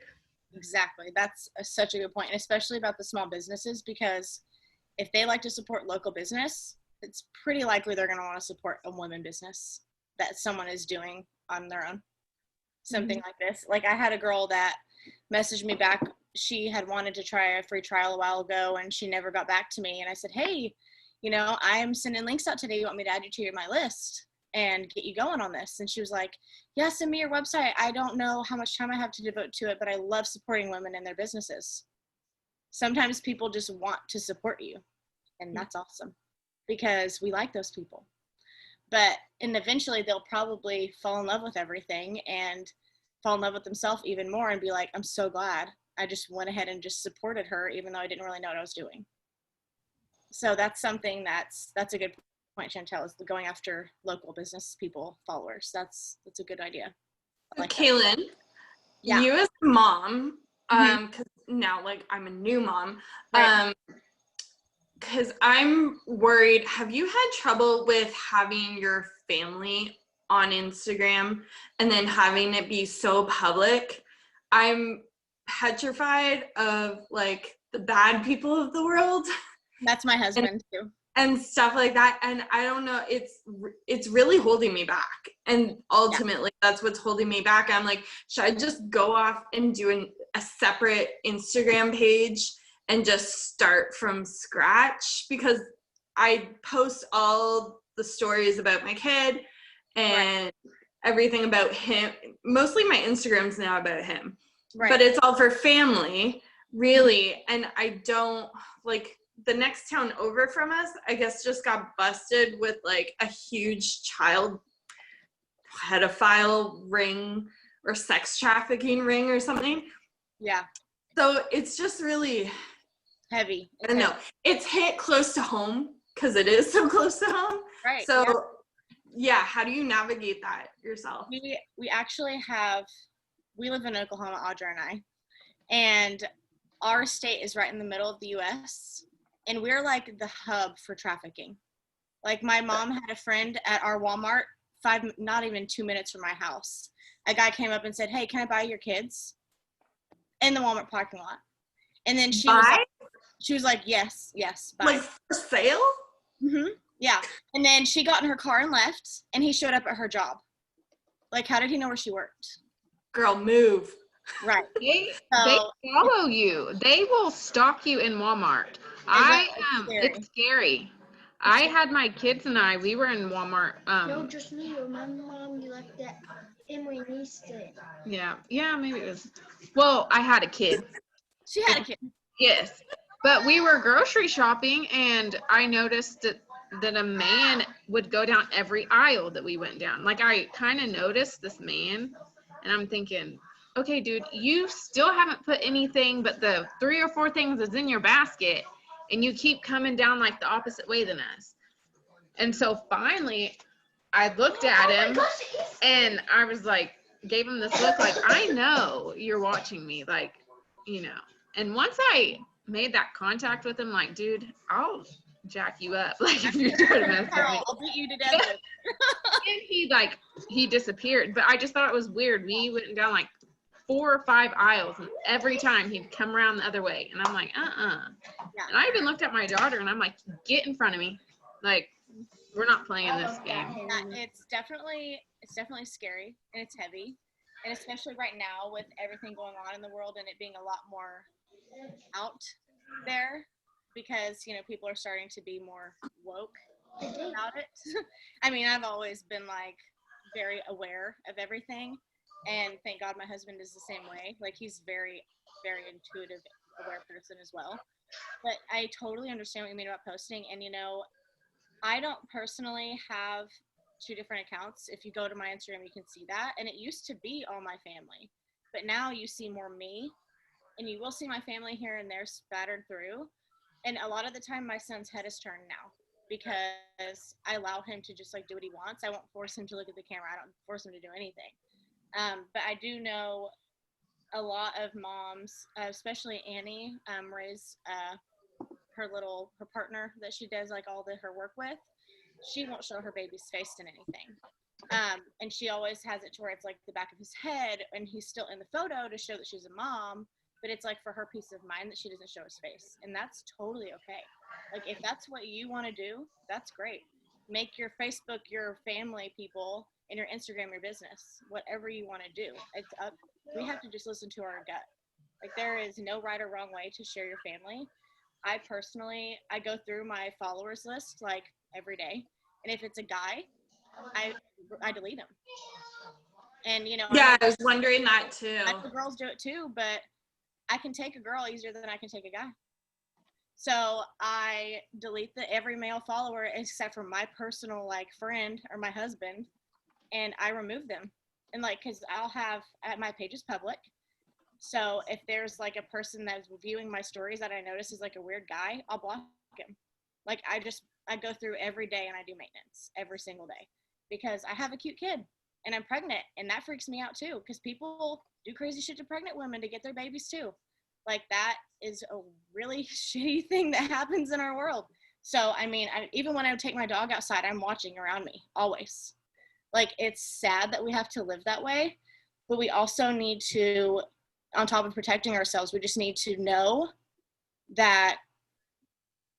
Exactly. That's such a good point, and especially about the small businesses, because if they like to support local business, it's pretty likely they're going to want to support a women business that someone is doing on their own. Something like this. Like I had a girl that messaged me back. She had wanted to try a free trial a while ago and she never got back to me. And I said, hey, I'm sending links out today. You want me to add you to my list and get you going on this? And she was like, yeah, send me your website. I don't know how much time I have to devote to it, but I love supporting women in their businesses. Sometimes people just want to support you, and that's awesome because we like those people. And eventually they'll probably fall in love with everything and fall in love with themselves even more and be like, I'm so glad I just went ahead and just supported her, even though I didn't really know what I was doing. So that's something that's a good point, Chantel, is going after local business people, followers. That's a good idea. Like KAYLYN, you as a mom, because now like I'm a new mom, right. Because I'm worried. Have you had trouble with having your family on Instagram and then having it be so public? I'm petrified of like the bad people of the world. That's my husband too. And stuff like that. And I don't know, it's really holding me back. And ultimately that's what's holding me back. I'm like, should I just go off and do a separate Instagram page and just start from scratch? Because I post all the stories about my kid and everything about him. Mostly my Instagram's now about him. Right. But it's all for family, really. And I don't like, the next town over from us, I guess, just got busted with like a huge child pedophile ring or sex trafficking ring or something. Yeah. So it's just really heavy. I don't know. It's hit close to home because it is so close to home. Right. So yeah, how do you navigate that yourself? We actually we live in Oklahoma, Audra and I, and our state is right in the middle of the U.S., and we're like the hub for trafficking. Like my mom had a friend at our Walmart, not even 2 minutes from my house. A guy came up and said, hey, can I buy your kids? In the Walmart parking lot. And then she was like, yes, buy. Like for sale? Mm-hmm. Yeah. And then she got in her car and left, and he showed up at her job. Like, how did he know where she worked? Girl, move. Right. They follow you. They will stalk you in Walmart. It's scary. I had my kids and we were in Walmart. No, just me or my mom. You left that in my niece did. Yeah, maybe it was. Well, I had a kid. She had a kid. Yes, but we were grocery shopping, and I noticed that a man would go down every aisle that we went down. Like I kind of noticed this man, and I'm thinking, okay, dude, you still haven't put anything but the 3 or 4 things that's in your basket, and you keep coming down like the opposite way than us. And so finally, I looked at him, and I was like, gave him this look like, I know you're watching me, like, And once I made that contact with him, like, dude, I'll jack you up. Like, if you try to mess with me. I'll beat you to death. And he disappeared. But I just thought it was weird. We went down like 4 or 5 aisles, and every time he'd come around the other way. And I'm like, Yeah. And I even looked at my daughter, and I'm like, get in front of me. Like, we're not playing this game. Yeah, it's definitely scary, and it's heavy. And especially right now with everything going on in the world and it being a lot more out there, because people are starting to be more woke about it. I mean, I've always been like very aware of everything, and thank God my husband is the same way. Like he's very, very intuitive, aware person as well. But I totally understand what you mean about posting. And, I don't personally have 2 different accounts. If you go to my Instagram, you can see that. And it used to be all my family. But now you see more me. And you will see my family here and there spattered through. And a lot of the time, my son's head is turned now because I allow him to just, like, do what he wants. I won't force him to look at the camera. I don't force him to do anything. But I do know a lot of moms, especially Annie, raise her partner that she does like all her work with. She won't show her baby's face in anything. And she always has it to where it's like the back of his head and he's still in the photo to show that she's a mom, but it's like for her peace of mind that she doesn't show his face. And that's totally okay. Like, if that's what you want to do, that's great. Make your Facebook your family people and your Instagram your business, whatever you want to do. It's up. We have to just listen to our gut. Like, there is no right or wrong way to share your family. I go through my followers list like every day. And if it's a guy, I delete him. And, Yeah, I was wondering that too. I know girls do it too, but I can take a girl easier than I can take a guy. So I delete every male follower except for my personal like friend or my husband, and I remove them. And like, cause I'll have my page is public. So if there's like a person that's viewing my stories that I notice is like a weird guy, I'll block him. Like, I go through every day and I do maintenance every single day because I have a cute kid and I'm pregnant, and that freaks me out too because people do crazy shit to pregnant women to get their babies too. Like, that is a really shitty thing that happens in our world. So, I mean, even when I take my dog outside, I'm watching around me always. Like, it's sad that we have to live that way, but we also need to, on top of protecting ourselves, we just need to know that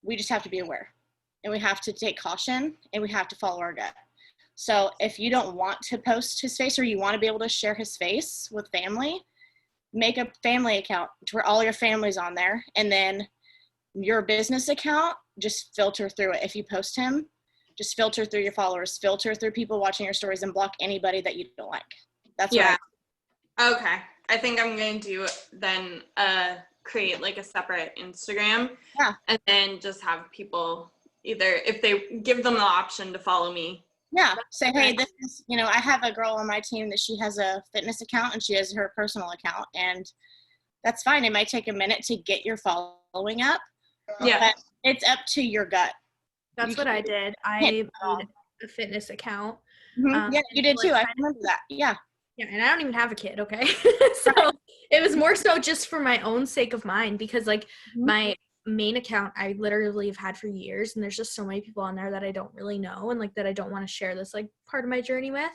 we just have to be aware, and we have to take caution, and we have to follow our gut. So if you don't want to post his face or you want to be able to share his face with family, make a family account where all your family's on there, and then your business account, just filter through it. If you post him, just filter through your followers, filter through people watching your stories, and block anybody that you don't like. That's yeah. Okay. I think I'm going to do then create like a separate Instagram. Yeah. And then just have people either, if they give them the option to follow me. Yeah. Say, hey, this is, I have a girl on my team that she has a fitness account and she has her personal account, and that's fine. It might take a minute to get your following up. Yeah. But it's up to your gut. That's what I did. I made a fitness account. Yeah, you did too. I remember that. Yeah. Yeah, and I don't even have a kid, okay? So it was more so just for my own sake of mine, because like my main account I literally have had for years, and there's just so many people on there that I don't really know and like that I don't want to share this like part of my journey with.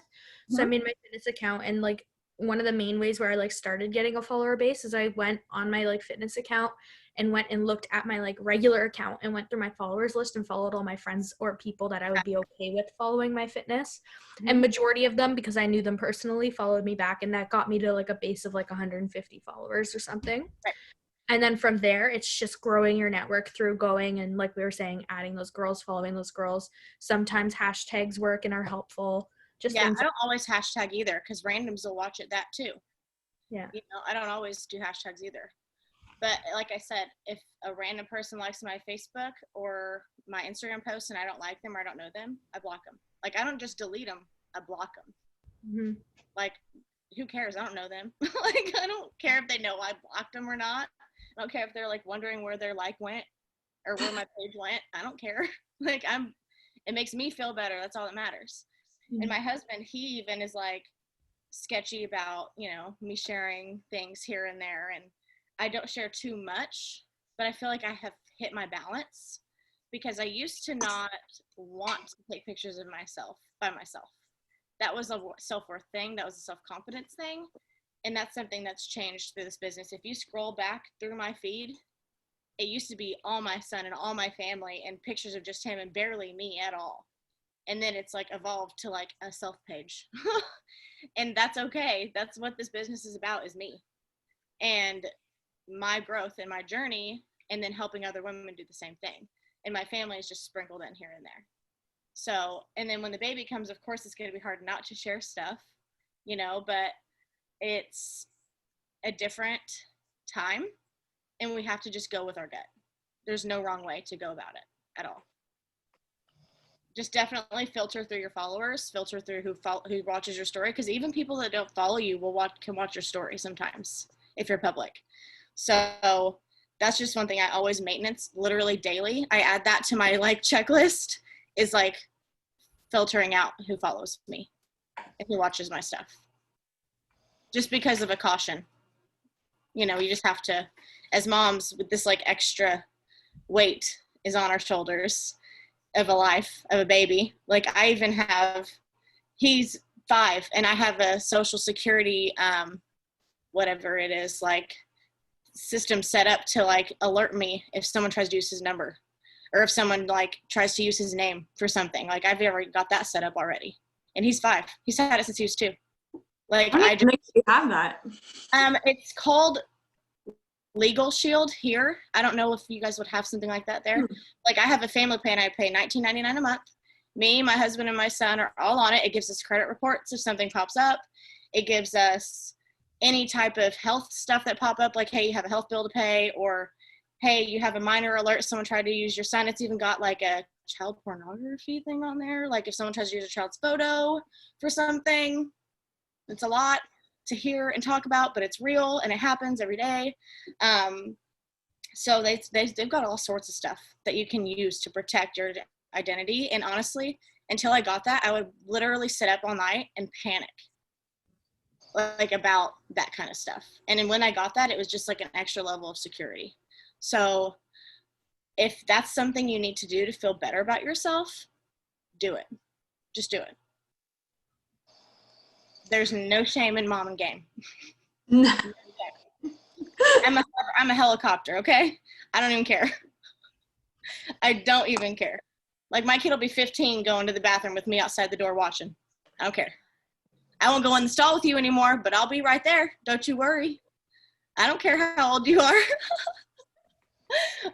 So I made my fitness account, and like one of the main ways where I like started getting a follower base is I went on my like fitness account and went and looked at my like regular account and went through my followers list and followed all my friends or people that I would be okay with following my fitness. And majority of them, because I knew them personally, followed me back, and that got me to like a base of like 150 followers or something. Right. And then from there, it's just growing your network through going and, like we were saying, adding those girls, following those girls. Sometimes hashtags work and are helpful. Just I don't always hashtag either, because randoms will watch it that too. Yeah. I don't always do hashtags either. But like I said, if a random person likes my Facebook or my Instagram post and I don't like them or I don't know them, I block them. Like, I don't just delete them, I block them. Like, who cares? I don't know them. Like, I don't care if they know I blocked them or not. I don't care if they're like wondering where their like went or where my page went. I don't care. Like, it makes me feel better. That's all that matters. And my husband, he even is like sketchy about, me sharing things here and there. And I don't share too much, but I feel like I have hit my balance, because I used to not want to take pictures of myself by myself. That was a self-worth thing. That was a self-confidence thing. And that's something that's changed through this business. If you scroll back through my feed, it used to be all my son and all my family and pictures of just him and barely me at all. And then it's like evolved to like a self page. And that's okay. That's what this business is about, is me and my growth and my journey, and then helping other women do the same thing. And my family is just sprinkled in here and there. So, and then when the baby comes, of course, it's going to be hard not to share stuff, but it's a different time, and we have to just go with our gut. There's no wrong way to go about it at all. Just definitely filter through your followers, filter through who watches your story, because even people that don't follow you can watch your story sometimes if you're public. So that's just one thing I always maintenance literally daily. I add that to my like checklist, is like filtering out who follows me and who watches my stuff. Just because of a caution. You know, you just have to, as moms, with this like extra weight is on our shoulders of a life, of a baby. Like I even have, he's 5 and I have a social security, whatever it is, like system set up to like alert me if someone tries to use his number, or if someone like tries to use his name for something. Like I've already got that set up already. And he's 5. He's had it since he was 2. Like I just make you have that. It's called Legal Shield here. I don't know if you guys would have something like that there. Like I have a family plan. I pay $19.99 a month. Me, my husband, and my son are all on it. It gives us credit reports if something pops up. It gives us any type of health stuff that pop up, like, hey, you have a health bill to pay, or hey, you have a minor alert, someone tried to use your son. It's even got like a child pornography thing on there. Like if someone tries to use a child's photo for something, it's a lot to hear and talk about, but it's real and it happens every day. So they've got all sorts of stuff that you can use to protect your identity. And honestly, until I got that, I would literally sit up all night and panic like about that kind of stuff. And then when I got that, it was just like an extra level of security. So if that's something you need to do to feel better about yourself, do it. Just do it. There's no shame in mom and game. I'm a helicopter, okay? I don't even care. I don't even care. Like my kid will be 15 going to the bathroom with me outside the door watching. I don't care. I won't go in the stall with you anymore, but I'll be right there. Don't you worry. I don't care how old you are.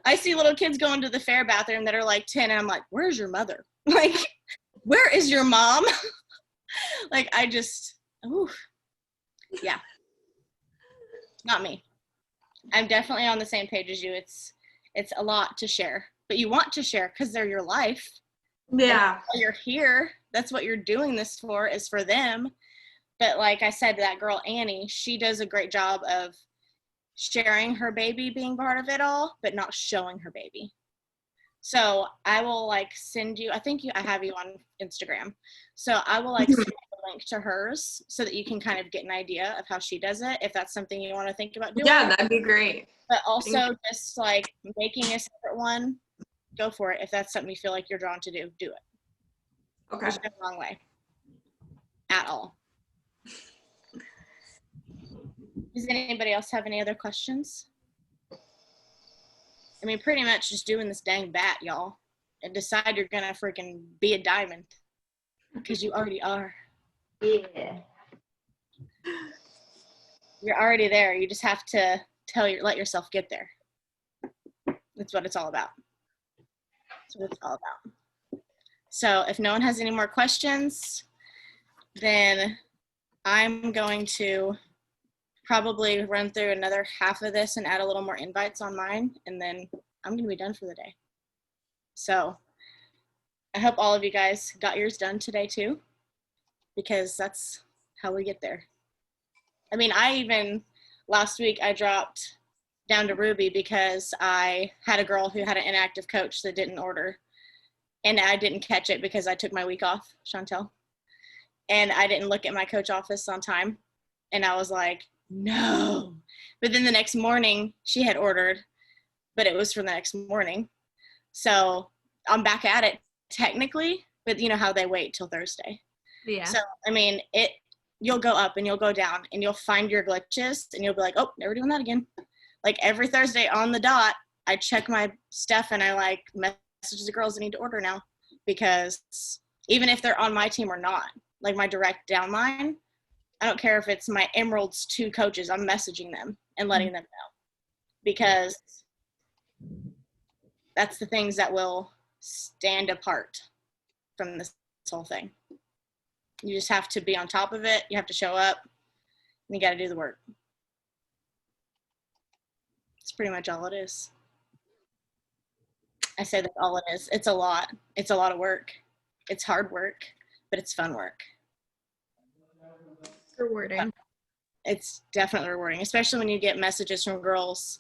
I see little kids going to the fair bathroom that are like 10, and I'm like, where's your mother? Like, where is your mom? Like, I just, ooh, yeah. Not me. I'm definitely on the same page as you. It's a lot to share, but you want to share because they're your life. Yeah. You're here. That's what you're doing this for, is for them. But like I said, that girl, Annie, she does a great job of sharing her baby being part of it all, but not showing her baby. So I will like send you, I have you on Instagram. So I will like send you a link to hers so that you can kind of get an idea of how she does it, if that's something you want to think about doing. Yeah, that'd be great. But also just like making a separate one, go for it. If that's something you feel like you're drawn to do it. Okay. There's no wrong way at all. Does anybody else have any other questions? I mean, pretty much just doing this dang bat, y'all, and decide you're gonna freaking be a diamond, because you already are. Yeah. You're already there. You just have to let yourself get there. That's what it's all about. That's what it's all about. So if no one has any more questions, then I'm going to probably run through another half of this and add a little more invites on mine, and then I'm going to be done for the day. So I hope all of you guys got yours done today too, because that's how we get there. I mean, last week I dropped down to Ruby because I had a girl who had an inactive coach that didn't order, and I didn't catch it because I took my week off, Chantel, and I didn't look at my coach office on time, and I was like, no. But then the next morning she had ordered, but it was for the next morning. So I'm back at it technically, but you know how they wait till Thursday. Yeah. So, I mean, you'll go up and you'll go down and you'll find your glitches and you'll be like, oh, never doing that again. Like every Thursday on the dot, I check my stuff and I like message the girls that need to order now, because even if they're on my team or not, like my direct downline, I don't care if it's my Emeralds 2 coaches, I'm messaging them and letting them know, because that's the things that will stand apart from this whole thing. You just have to be on top of it. You have to show up and you got to do the work. It's pretty much all it is. I say that's all it is. It's a lot. It's a lot of work. It's hard work, but it's fun work. Rewarding. It's definitely rewarding, especially when you get messages from girls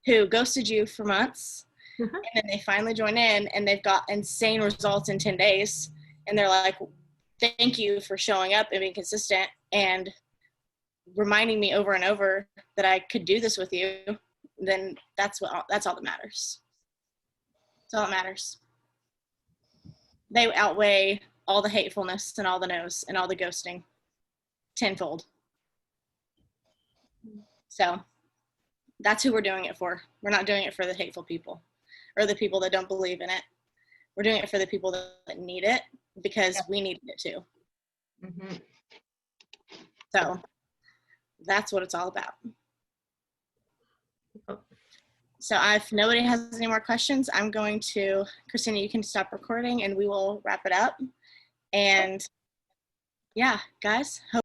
who ghosted you for months and then they finally join in and they've got insane results in 10 days. And they're like, thank you for showing up and being consistent and reminding me over and over that I could do this with you. Then that's all that matters. That's all that matters. They outweigh all the hatefulness and all the no's and all the ghosting tenfold. So that's who we're doing it for. We're not doing it for the hateful people or the people that don't believe in it. We're doing it for the people that need it because we needed it too. Mm-hmm. So that's what it's all about. So if nobody has any more questions, I'm going to, Christina, you can stop recording and we will wrap it up. And yeah, guys, hope